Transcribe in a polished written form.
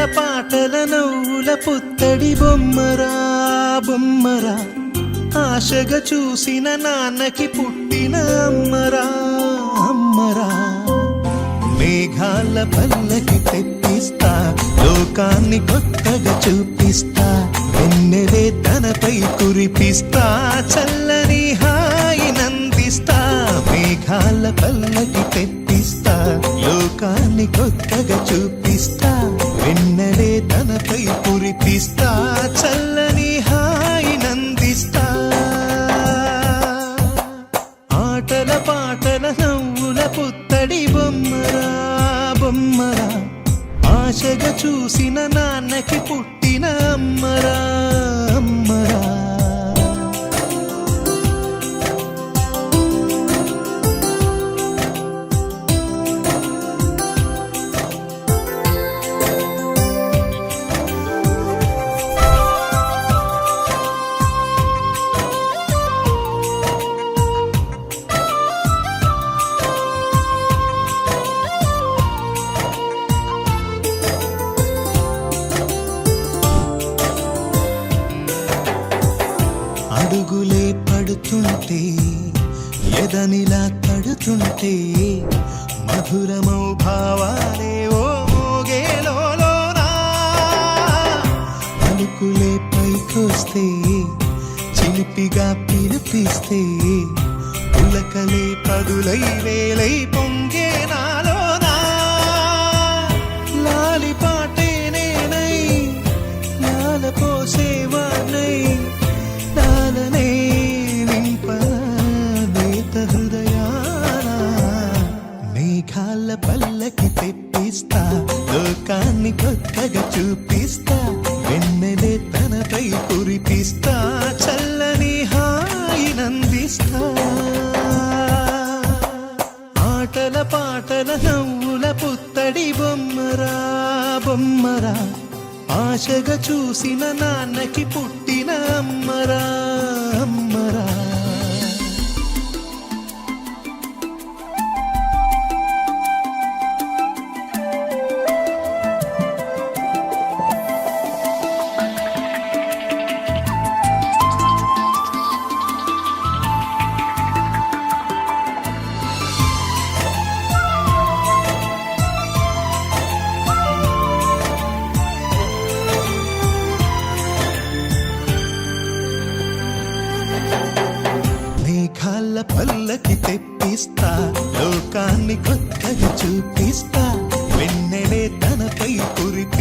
పాటల నవ్వుల పుత్తడి బొమ్మరా బొమ్మరా, ఆశగా చూసిన నాన్నకి పుట్టిన అమ్మరా అమ్మరా. మేఘాల పల్లకి తెప్పిస్తా, లోకాన్ని కొత్తగా చూపిస్తా, వెన్నెలే తనపై కురిపిస్తా, చల్లని హాయి నందిస్తా. మేఘాల పల్లకి తెప్పిస్తా, లోకాన్ని కొత్తగా చూపిస్తా, వెన్నెలే తనపై కురిపిస్తా, చల్లని హాయి నందిస్తా. ఆటల పాటల నవ్వుల పుత్తడి బొమ్మరా బొమ్మరా, ఆశగా చూసిన నాన్నకి పుట్టిన అమ్మరా అమ్మరా. అడుగులే పడుతుంటే, ఎదనిలా తడుతుంటే, మధురమౌ భావాలే ఓ మోగేలోనా. పలుకులే పైకొస్తే, చిలిపిగా పిలిపిస్తే, పులకలే పదులై వేలై పొంగే నాలోనా. లాలి పాటే నేనై, లాల పోసేవాణ్ణై, నాలనే నింపనేత హృదయాన. మేఘాల పల్లకి తెప్పిస్తా, లోకాన్ని కొత్తగా చూపిస్తా, వెన్నెలే తనపై కురిపిస్తా, చల్లని హాయి నందిస్తా. ఆటల పాటల నవ్వుల పుత్తడి బొమ్మరా బొమ్మరా, ఆశగా చూసిన నాన్నకి పుట్టిన అమ్మరా అమ్మరా. మేఘాల పల్లకి తెప్పిస్తా, లోకాన్ని కొత్తగా చూపిస్తా, వెన్నెలే తనపై కురిపిస్తా.